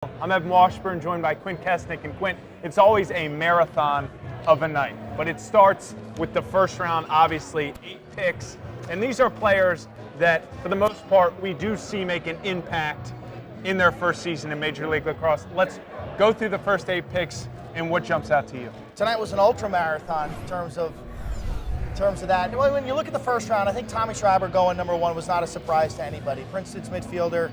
I'm Evan Washburn, joined by Quint Kesnick. And Quint, it's always a marathon of a night, but it starts with the first round, obviously, 8 picks. And these are players that, for the most part, we do see make an impact in their first season in Major League Lacrosse. Let's go through the first 8 picks and what jumps out to you. Tonight was an ultra marathon in terms of that. When you look at the first round, I think Tommy Schreiber going number 1 was not a surprise to anybody. Princeton's midfielder,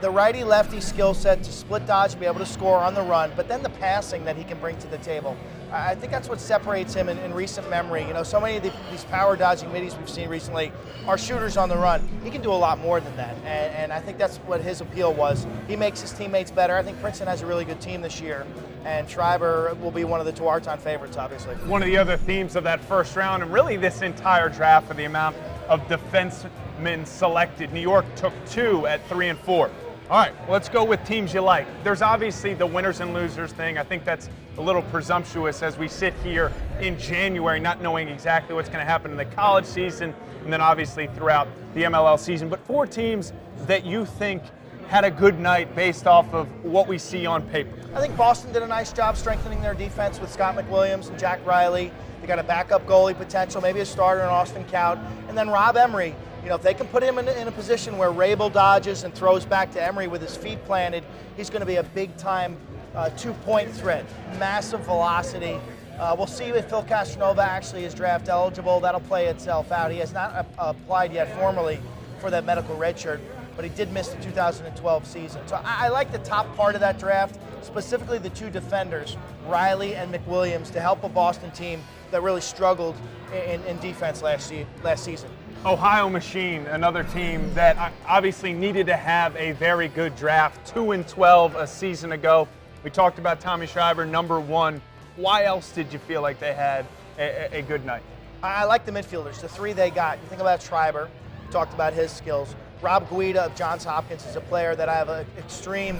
the righty-lefty skill set to split dodge and be able to score on the run, but then the passing that he can bring to the table. I think that's what separates him in recent memory. You know, so many of these power dodging middies we've seen recently are shooters on the run. He can do a lot more than that, and I think that's what his appeal was. He makes his teammates better. I think Princeton has a really good team this year, and Schreiber will be one of the Tuarton favorites, obviously. One of the other themes of that first round, and really this entire draft, for the amount of defensemen selected. New York took 2 at 3 and 4. All right, let's go with teams you like. There's obviously the winners and losers thing. I think that's a little presumptuous as we sit here in January, not knowing exactly what's going to happen in the college season and then obviously throughout the MLL season. But 4 teams that you think had a good night based off of what we see on paper. I think Boston did a nice job strengthening their defense with Scott McWilliams and Jack Riley. They got a backup goalie potential, maybe a starter in Austin Kaut. And then Rob Emery. You know, if they can put him in a position where Rabel dodges and throws back to Emery with his feet planted, he's going to be a big-time 2-point threat. Massive velocity. We'll see if Phil Castronova actually is draft eligible. That'll play itself out. He has not applied yet formally for that medical red shirt, but he did miss the 2012 season. So I like the top part of that draft, specifically the 2 defenders, Riley and McWilliams, to help a Boston team that really struggled in defense last season. Ohio Machine, another team that obviously needed to have a very good draft, 2 and 12 a season ago. We talked about Tommy Schreiber, number 1. Why else did you feel like they had a good night? I like the midfielders, the 3 they got. You think about Schreiber, talked about his skills. Rob Guida of Johns Hopkins is a player that I have an extreme,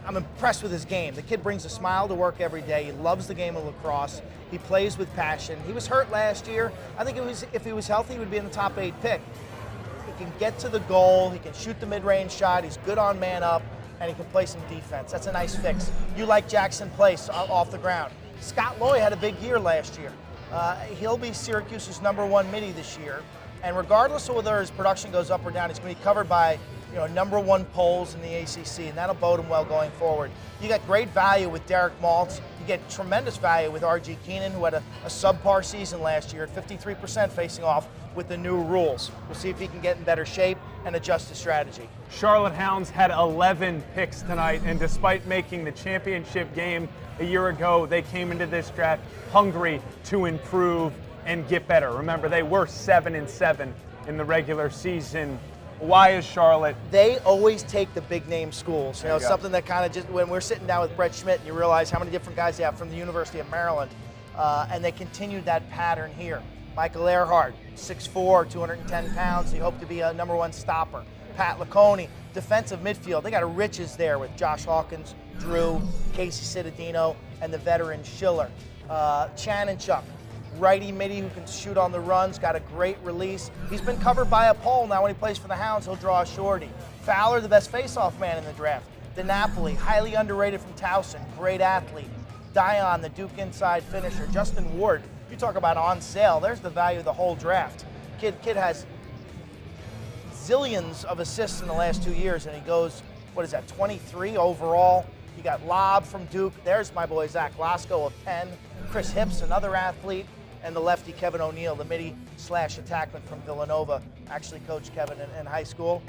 I'm impressed with his game. The kid brings a smile to work every day. He loves the game of lacrosse. He plays with passion. He was hurt last year. I think if he was healthy, he would be in the top 8 pick. He can get to the goal. He can shoot the mid-range shot. He's good on man up, and he can play some defense. That's a nice fix. You like Jackson Place off the ground. Scott Loy had a big year last year. He'll be Syracuse's number 1 midi this year. And regardless of whether his production goes up or down, he's going to be covered by number 1 polls in the ACC, and that'll bode him well going forward. You got great value with Derek Maltz. You get tremendous value with R.G. Keenan, who had a subpar season last year at 53% facing off with the new rules. We'll see if he can get in better shape and adjust his strategy. Charlotte Hounds had 11 picks tonight, and despite making the championship game a year ago, they came into this draft hungry to improve and get better. Remember, they were 7 and 7 in the regular season. Why is Charlotte? They always take the big name schools. You know, something that kind of just, when we're sitting down with Brett Schmidt and you realize how many different guys they have from the University of Maryland, and they continued that pattern here. Michael Earhart, 6'4", 210 pounds. He hoped to be a number 1 stopper. Pat Laconi, defensive midfield. They got riches there with Josh Hawkins, Drew, Casey Cittadino, and the veteran Schiller. Chanenchuk, righty midi who can shoot on the runs, got a great release. He's been covered by a pole. Now when he plays for the Hounds, he'll draw a shorty. Fowler, the best face-off man in the draft. DiNapoli, highly underrated from Towson, great athlete. Dion, the Duke inside finisher. Justin Ward, you talk about on sale. There's the value of the whole draft. Kid has zillions of assists in the last 2 years, and he goes, 23 overall. You got Lob from Duke. There's my boy Zach Lasko of Penn. Chris Hips, another athlete. And the lefty Kevin O'Neill, the midi/attackman from Villanova. Actually coached Kevin in high school.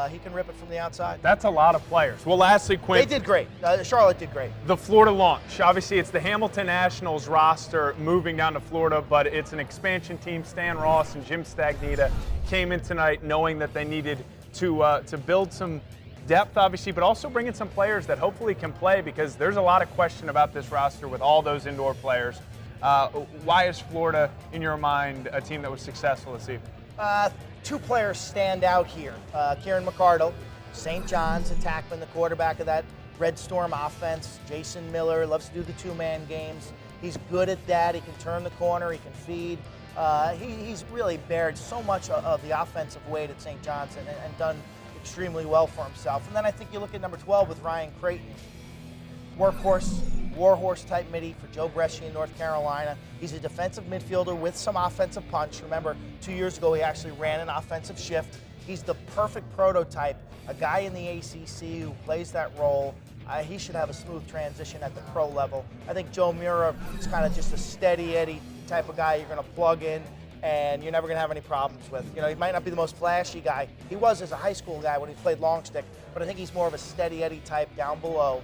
He can rip it from the outside. That's a lot of players. Well, lastly, Quint. They did great. Charlotte did great. The Florida launch. Obviously, it's the Hamilton Nationals roster moving down to Florida, but it's an expansion team. Stan Ross and Jim Stagnita came in tonight knowing that they needed to build some depth, obviously, but also bring in some players that hopefully can play, because there's a lot of question about this roster with all those indoor players. Why is Florida, in your mind, a team that was successful this evening? 2 players stand out here. Kieran McCardle, St. John's attackman, the quarterback of that Red Storm offense. Jason Miller loves to do the 2-man games. He's good at that. He can turn the corner. He can feed. He's really bared so much of the offensive weight at St. John's and done extremely well for himself. And then I think you look at number 12 with Ryan Creighton. Workhorse, warhorse type midi for Joe Bresci in North Carolina. He's a defensive midfielder with some offensive punch. Remember, 2 years ago he actually ran an offensive shift. He's the perfect prototype, a guy in the ACC who plays that role. He should have a smooth transition at the pro level. I think Joe Mura is kind of just a steady Eddie type of guy you're going to plug in and you're never going to have any problems with. You know, he might not be the most flashy guy. He was as a high school guy when he played long stick, but I think he's more of a steady Eddie type down below.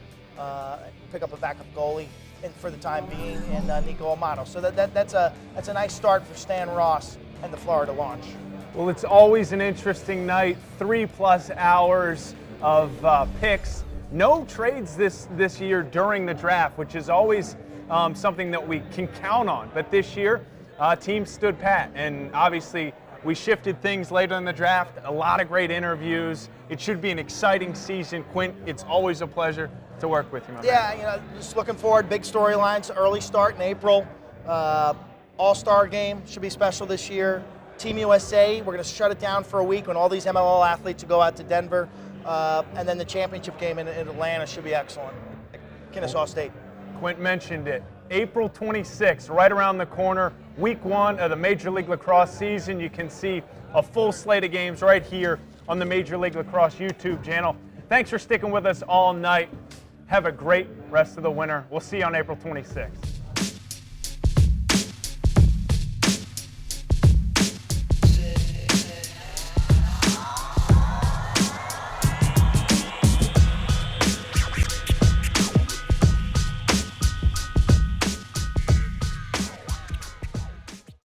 Pick up a backup goalie and for the time being in Nico Amato. So that's a nice start for Stan Ross and the Florida launch. Well, it's always an interesting night, 3+ hours of picks. No trades this year during the draft, which is always something that we can count on. But this year, teams stood pat, and obviously we shifted things later in the draft. A lot of great interviews. It should be an exciting season. Quint, it's always a pleasure to work with you, my man. Yeah, you know, just looking forward. Big storylines. Early start in April. All-Star game should be special this year. Team USA, we're going to shut it down for a week when all these MLL athletes will go out to Denver. And then the championship game in Atlanta should be excellent. Kennesaw State. Quint mentioned it. April 26th, right around the corner, week 1 of the Major League Lacrosse season. You can see a full slate of games right here on the Major League Lacrosse YouTube channel. Thanks for sticking with us all night. Have a great rest of the winter. We'll see you on April 26th.